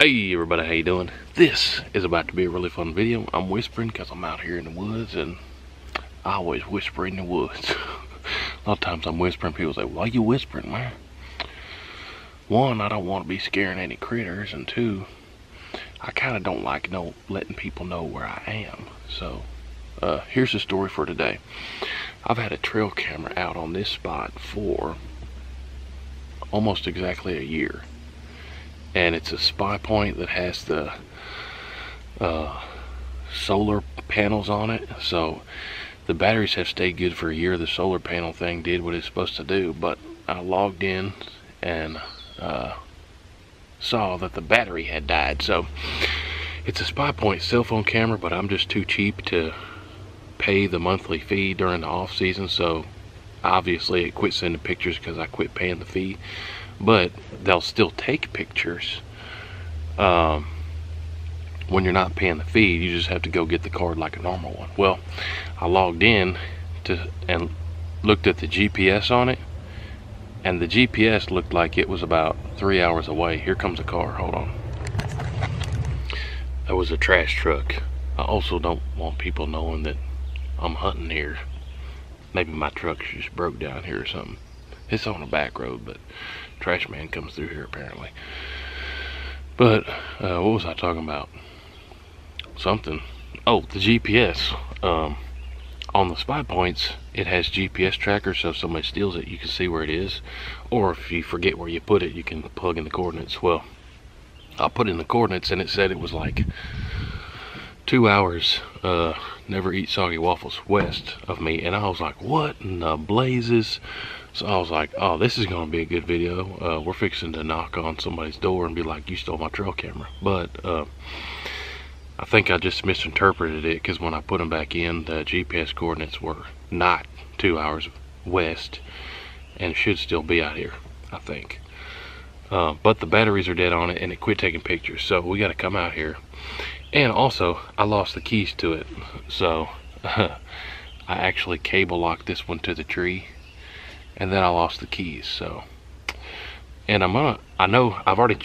Hey everybody, how you doing? This is about to be a really fun video. I'm whispering because I'm out here in the woods, and I always whisper in the woods. A lot of times I'm whispering, people say, why are you whispering, man? One, I don't want to be scaring any critters, and two, I kind of don't like letting people know where I am. So here's the story for today. I've had a trail camera out on this spot for almost exactly a year. And it's a spypoint that has the solar panels on it, so the batteries have stayed good for a year. The solar panel thing did what it's supposed to do, but I logged in and saw that the battery had died. So it's a spypoint cell phone camera, but I'm just too cheap to pay the monthly fee during the off season, so obviously it quit sending pictures because I quit paying the fee. But they'll still take pictures when you're not paying the fee. You just have to go get the card like a normal one. Well, I logged in and looked at the GPS on it, and the GPS looked like it was about 3 hours away. Here comes a car, hold on. That was a trash truck. I also don't want people knowing that I'm hunting here. Maybe my truck just broke down here or something. It's on a back road, but trash man comes through here apparently. But what was I talking about? Something. Oh, the GPS. On the spy points, it has GPS tracker, so if somebody steals it, you can see where it is. Or if you forget where you put it, you can plug in the coordinates. Well, I put in the coordinates and it said it was like 2 hours, never eat soggy waffles west of me, and I was like, what in the blazes? So I was like, oh, this is gonna be a good video. We're fixing to knock on somebody's door and be like, you stole my trail camera. But I think I just misinterpreted it, because when I put them back in, the GPS coordinates were not 2 hours west and should still be out here, I think. But the batteries are dead on it and it quit taking pictures, so we got to come out here. And also, I lost the keys to it, so I actually cable locked this one to the tree, and then I lost the keys. So, and I know I've already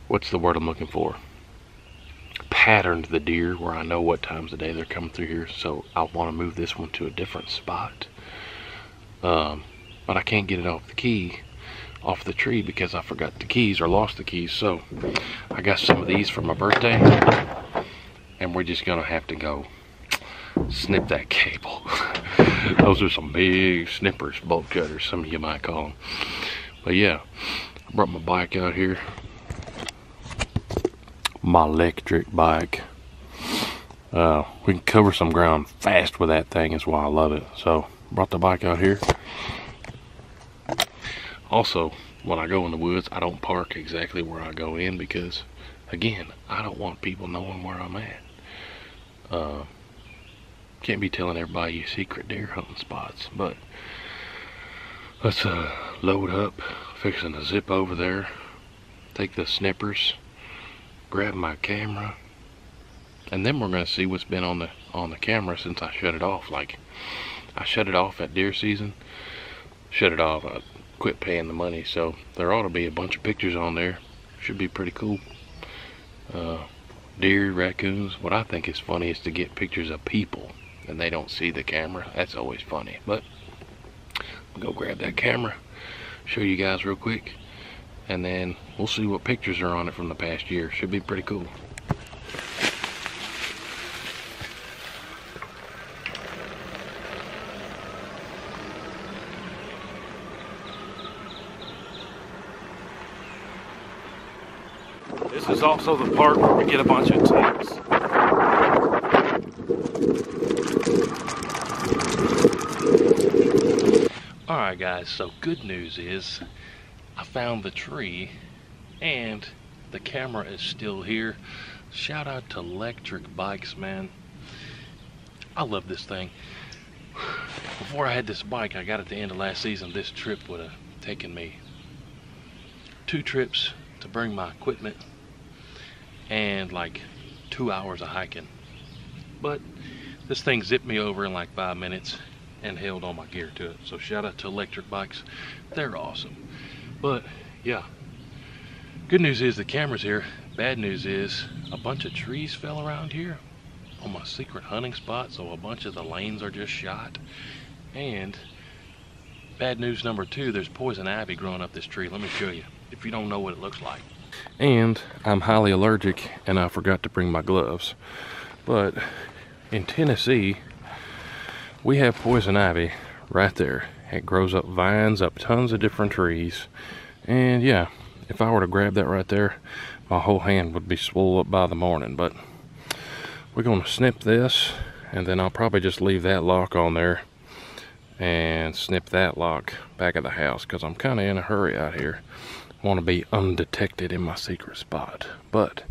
what's the word I'm looking for, patterned the deer where I know what times of day they're coming through here, so I want to move this one to a different spot. But I can't get it off the tree because I forgot the keys or lost the keys. So I got some of these for my birthday, and we're just gonna have to go snip that cable. Those are some big snippers, bolt cutters, some of you might call them. But yeah, I brought my bike out here, my electric bike. We can cover some ground fast with that thing, is why I love it. So brought the bike out here. Also, when I go in the woods, I don't park exactly where I go in, because again, I don't want people knowing where I'm at. Can't be telling everybody your secret deer hunting spots. But let's load up, fixing to zip over there, take the snippers, grab my camera, and then we're gonna see what's been on the camera since I shut it off. Like, I shut it off at deer season, shut it off, I quit paying the money, so there ought to be a bunch of pictures on there. Should be pretty cool. Deer, raccoons. What I think is funny is to get pictures of people and they don't see the camera. That's always funny. But I'll go grab that camera, show you guys real quick, and then we'll see what pictures are on it from the past year. Should be pretty cool. This is also the part where we get a bunch of tips. Alright guys, so good news is I found the tree and the camera is still here. Shout out to Lectric bikes, man. I love this thing. Before I had this bike, I got at the end of last season, this trip would have taken me 2 trips to bring my equipment and like 2 hours of hiking. But this thing zipped me over in like 5 minutes and held all my gear to it. So shout out to Lectric bikes, they're awesome. But yeah, Good news is the camera's here. Bad news is a bunch of trees fell around here on my secret hunting spot, so a bunch of the lanes are just shot. And bad news number two, there's poison ivy growing up this tree. Let me show you, if you don't know what it looks like. And I'm highly allergic, and I forgot to bring my gloves. But in Tennessee, we have poison ivy right there. It grows up vines, up tons of different trees. And yeah, if I were to grab that right there, my whole hand would be swollen up by the morning. But we're gonna snip this, and then I'll probably just leave that lock on there and snip that lock back of the house, because I'm kind of in a hurry out here. I want to be undetected in my secret spot. But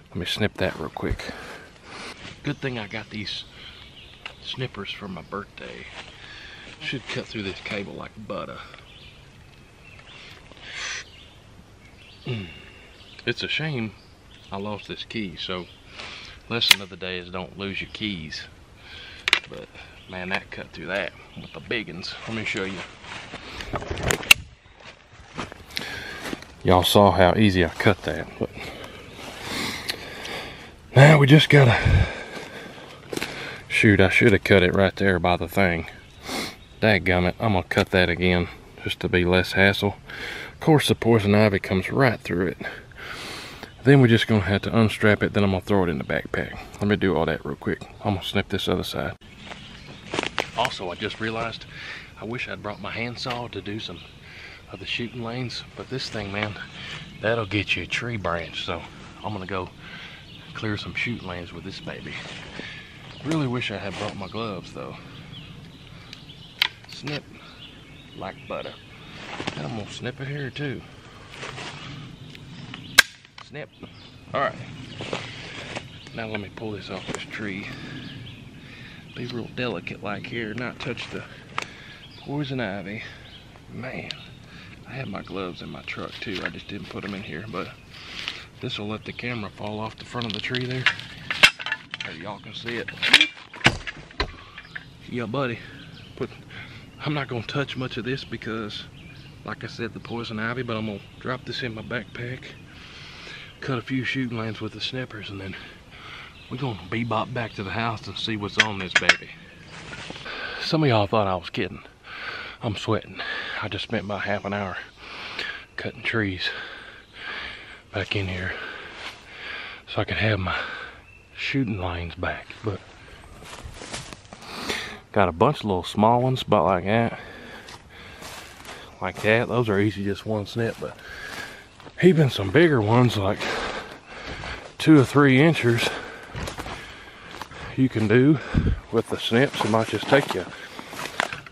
let me snip that real quick. Good thing I got these snippers for my birthday. Should cut through this cable like butter. It's a shame I lost this key, so lesson of the day is don't lose your keys. But man, that cut through that with the big ones. Let me show you. Y'all saw how easy I cut that, but now we just gotta shoot. I should have cut it right there by the thing. Dadgummit, I'm gonna cut that again just to be less hassle. Of course, the poison ivy comes right through it. Then we're just gonna have to unstrap it, then I'm gonna throw it in the backpack. Let me do all that real quick. I'm gonna snip this other side. Also, I just realized I wish I'd brought my handsaw to do some of the shooting lanes, but this thing, man, that'll get you a tree branch. So I'm gonna go clear some shooting lanes with this baby. Really wish I had brought my gloves though. Snip like butter. And I'm gonna snip it here too. Snip. All right. Now let me pull this off this tree. Be real delicate like here, not touch the poison ivy. Man, I have my gloves in my truck too. I just didn't put them in here, but this will let the camera fall off the front of the tree there. Maybe y'all can see it. Yeah, buddy. I'm not gonna touch much of this because, like I said, the poison ivy, but I'm gonna drop this in my backpack, cut a few shooting lanes with the snippers, and then we're gonna bebop back to the house and see what's on this baby. Some of y'all thought I was kidding. I'm sweating. I just spent about half an hour cutting trees back in here so I could have my shooting lanes back. But got a bunch of little small ones about like that. Like that. Those are easy, just one snip, but even some bigger ones like 2 or 3 inches you can do with the snips. It might just take you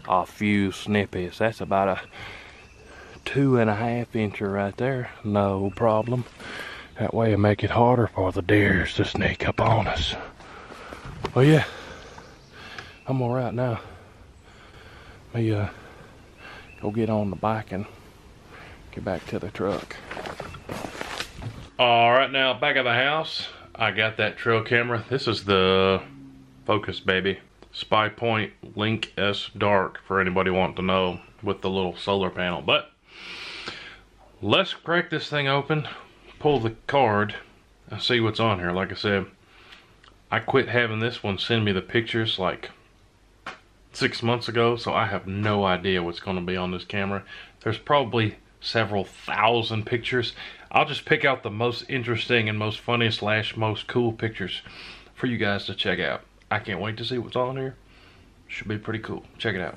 a few snippies. That's about a 2.5 incher right there. No problem. That way it make it harder for the deers to sneak up on us. Well, yeah, I'm all right now. Let me go get on the bike and get back to the truck. All right, now back at the house, I got that trail camera. This is the Focus baby. SpyPoint Link S Dark for anybody wanting to know, with the little solar panel. But let's crack this thing open, pull the card, and see what's on here. Like I said, I quit having this one send me the pictures like 6 months ago, so I have no idea what's going to be on this camera. There's probably several thousand pictures. I'll just pick out the most interesting and most funniest / most cool pictures for you guys to check out. I can't wait to see what's on here. Should be pretty cool. Check it out.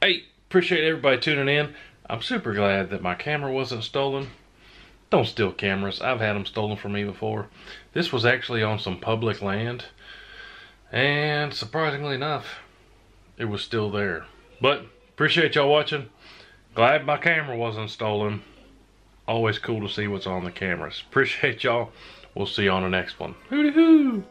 Hey, appreciate everybody tuning in. I'm super glad that my camera wasn't stolen. Don't steal cameras. I've had them stolen from me before. This was actually on some public land, and surprisingly enough, it was still there. But appreciate y'all watching. Glad my camera wasn't stolen. Always cool to see what's on the cameras. Appreciate y'all. We'll see you on the next one. Hooty hoo!